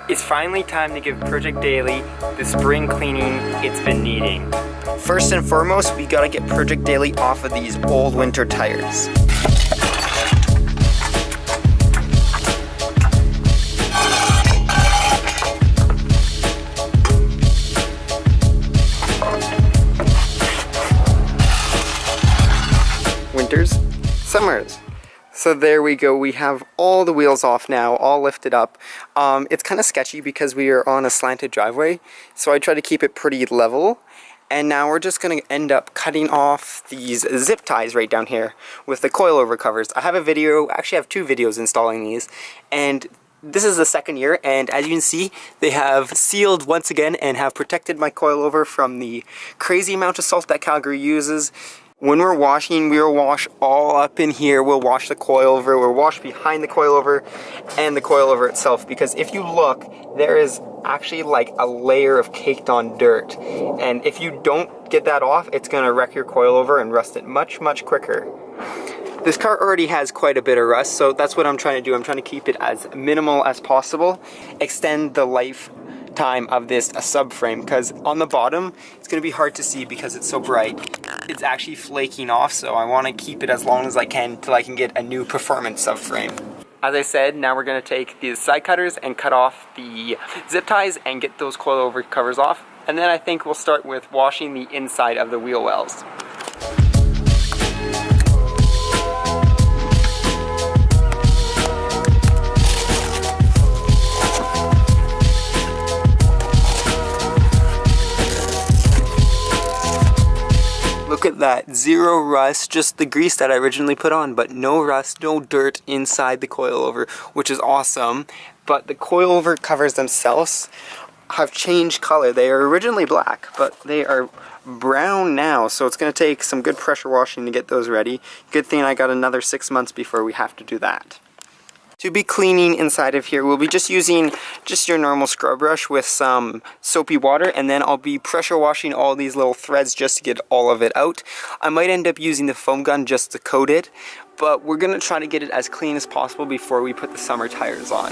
It's finally time to give Project Daily the spring cleaning it's been needing. First and foremost, we gotta get Project Daily off of these old winter tires. Winters, summers. So there we go, we have all the wheels off now, all lifted up. It's kind of sketchy because we are on a slanted driveway, so I try to keep it pretty level. And now we're just going to end up cutting off these zip ties right down here with the coilover covers. I have a video, actually I have 2 videos installing these, and this is the second year, and as you can see, they have sealed once again and have protected my coilover from the crazy amount of salt that Calgary uses. When we're washing, we'll wash all up in here. We'll wash the coilover, we'll wash behind the coilover and the coilover itself, because if you look, there is actually like a layer of caked on dirt, and if you don't get that off, it's gonna wreck your coilover and rust it much quicker. This car already has quite a bit of rust, so that's what I'm trying to do. I'm trying to keep it as minimal as possible, extend the lifetime of this subframe, because on the bottom it's going to be hard to see because it's so bright. It's actually flaking off, so I want to keep it as long as I can till I can get a new performance subframe. As I said, now we're going to take these side cutters and cut off the zip ties and get those coilover covers off, and then I think we'll start with washing the inside of the wheel wells. Look at that, 0 rust, just the grease that I originally put on, but no rust, no dirt inside the coilover, which is awesome. But the coilover covers themselves have changed color. They are originally black, but they are brown now, so it's going to take some good pressure washing to get those ready. Good thing I got another 6 months before we have to do that. To be cleaning inside of here, we'll be just using your normal scrub brush with some soapy water, and then I'll be pressure washing all these little threads just to get all of it out. I might end up using the foam gun just to coat it, but we're going to try to get it as clean as possible before we put the summer tires on.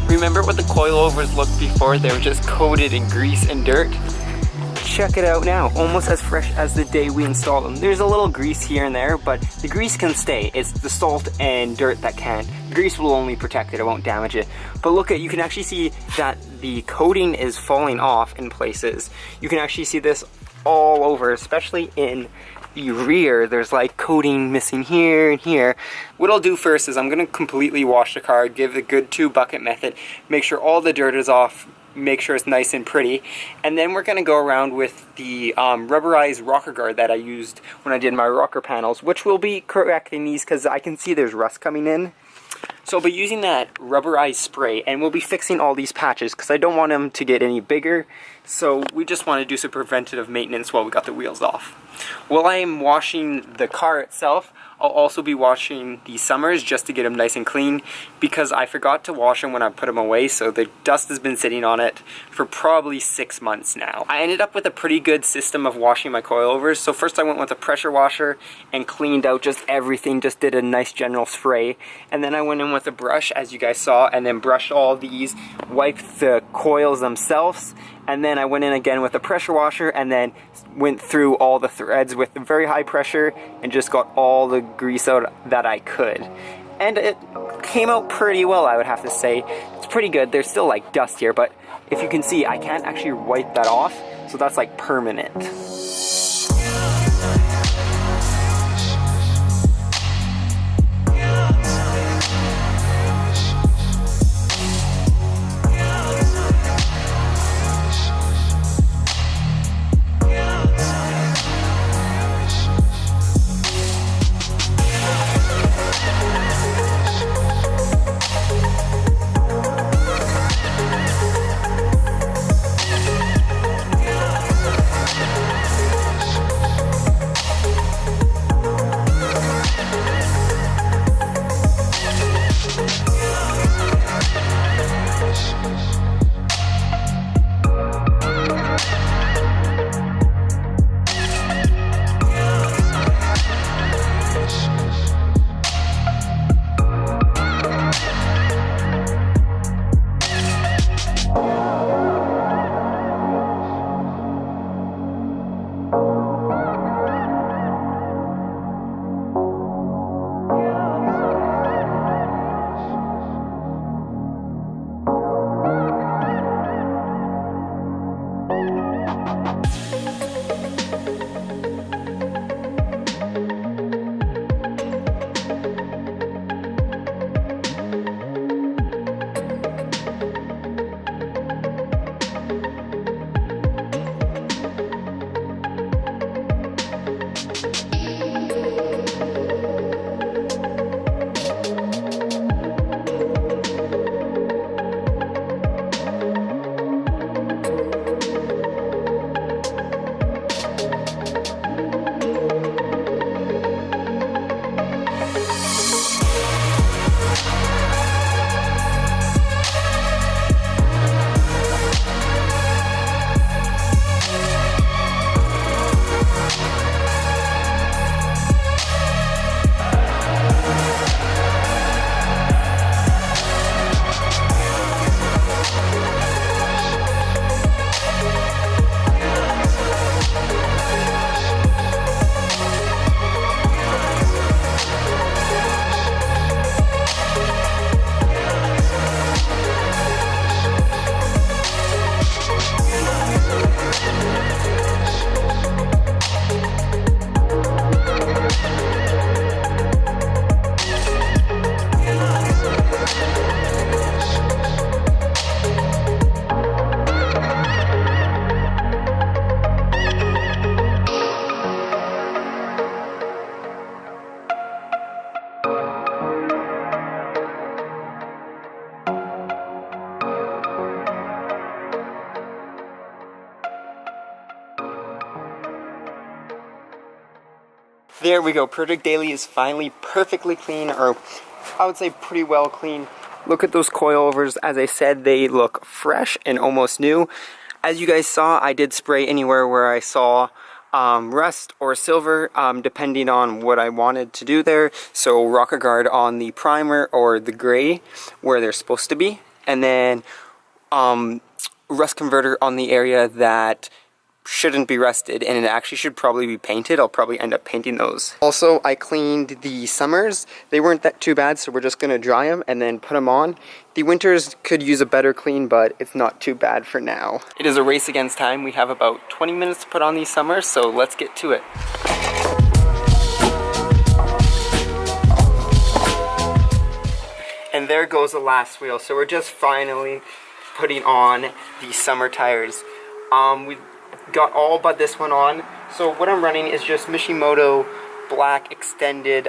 Remember what the coilovers looked before? They were just coated in grease and dirt. Check it out now, almost as fresh as the day we installed them. There's a little grease here and there, but the grease can stay. It's the salt and dirt that can't. The grease will only protect it, it won't damage it. But look at, you can actually see that the coating is falling off in places. You can actually see this all over, especially in the rear. There's like coating missing here and here. What I'll do first is I'm gonna completely wash the car, give the good 2 bucket method, make sure all the dirt is off, make sure it's nice and pretty. And then we're going to go around with the rubberized rocker guard that I used when I did my rocker panels, which will be correcting these because I can see there's rust coming in. So I'll be using that rubberized spray, and we'll be fixing all these patches because I don't want them to get any bigger. So we just want to do some preventative maintenance while we got the wheels off. While I am washing the car itself, I'll also be washing the Summers just to get them nice and clean because I forgot to wash them when I put them away, so the dust has been sitting on it for probably 6 months now. I ended up with a pretty good system of washing my coilovers. So first I went with a pressure washer and cleaned out just everything, just did a nice general spray. And then I went in with a brush, as you guys saw, and then brushed all these, wiped the coils themselves, and then I went in again with a pressure washer and then went through all the threads with very high pressure and just got all the grease out that I could. And it came out pretty well, I would have to say. It's pretty good. There's still like dust here, but if you can see, I can't actually wipe that off, so that's like permanent. There we go. Project Daily is finally perfectly clean, or I would say pretty well clean. Look at those coilovers. As I said, they look fresh and almost new. As you guys saw, I did spray anywhere where I saw rust or silver, depending on what I wanted to do there. So rocker guard on the primer or the gray where they're supposed to be, and then rust converter on the area that shouldn't be rusted, and it actually should probably be painted. I'll probably end up painting those. Also, I cleaned the Summers. They weren't that too bad, so we're just going to dry them and then put them on. The Winters could use a better clean, but it's not too bad for now. It is a race against time. We have about 20 minutes to put on these Summers, so let's get to it. And there goes the last wheel. So we're just finally putting on the summer tires. We got all but this one on. So what I'm running is just Mishimoto black extended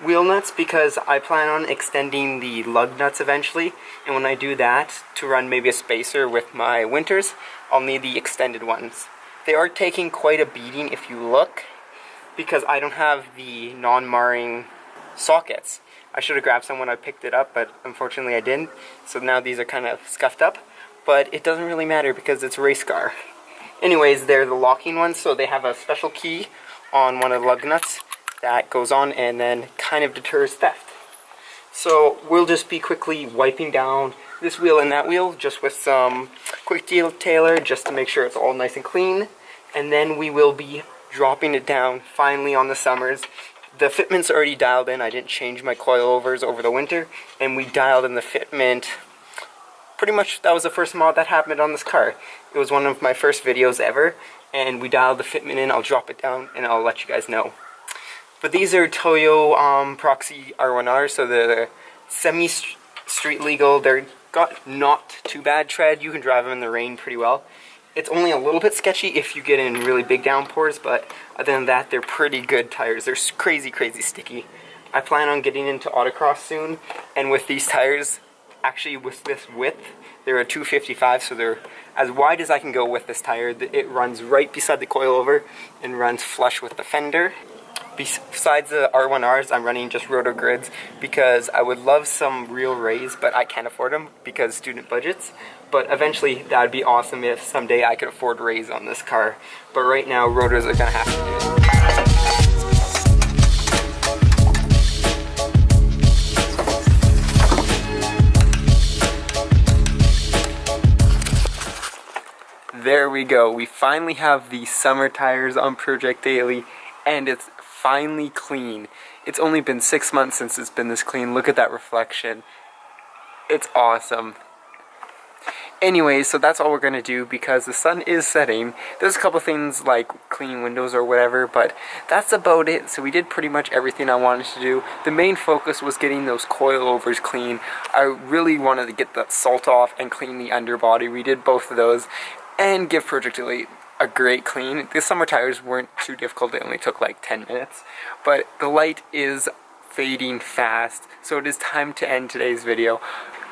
wheel nuts, because I plan on extending the lug nuts eventually, and when I do that, to run maybe a spacer with my winters, I'll need the extended ones. They are taking quite a beating if you look, because I don't have the non-marring sockets. I should have grabbed some when I picked it up, but unfortunately I didn't, so now these are kind of scuffed up, but it doesn't really matter because it's a race car. Anyways, they're the locking ones, so they have a special key on one of the lug nuts that goes on and then kind of deters theft. So we'll just be quickly wiping down this wheel and that wheel just with some quick detailer just to make sure it's all nice and clean, and then we will be dropping it down finally on the summers. The fitment's already dialed in. I didn't change my coilovers over the winter, and we dialed in the fitment. Pretty much that was the first mod that happened on this car. It was one of my first videos ever, and we dialed the fitment in. I'll drop it down and I'll let you guys know. But these are Toyo Proxy R1R, so they're semi-street legal. They're got not too bad tread. You can drive them in the rain pretty well. It's only a little bit sketchy if you get in really big downpours, but other than that, they're pretty good tires. They're crazy, crazy sticky. I plan on getting into autocross soon, and with these tires, actually with this width, they're a 255, so they're as wide as I can go with this tire. It runs right beside the coilover and runs flush with the fender. Besides the R1Rs, I'm running just roto grids because I would love some real rays, but I can't afford them because student budgets. But eventually, that would be awesome if someday I could afford rays on this car. But right now, rotors are going to have to do it. There we go. We finally have the summer tires on Project Daily, and it's finally clean. It's only been 6 months since it's been this clean. Look at that reflection. It's awesome. Anyways, so that's all we're going to do because the sun is setting. There's a couple things like cleaning windows or whatever, but that's about it. So we did pretty much everything I wanted to do. The main focus was getting those coilovers clean. I really wanted to get that salt off and clean the underbody. We did both of those and give Project Elite a great clean. The summer tires weren't too difficult. They only took like 10 minutes. But the light is fading fast, so it is time to end today's video.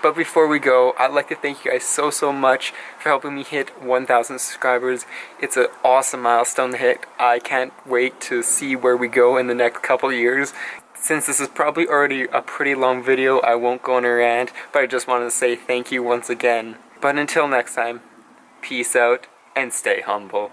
But before we go, I'd like to thank you guys so much for helping me hit 1,000 subscribers. It's an awesome milestone to hit. I can't wait to see where we go in the next couple of years. Since this is probably already a pretty long video, I won't go on a rant, but I just wanted to say thank you once again. But until next time, peace out and stay humble.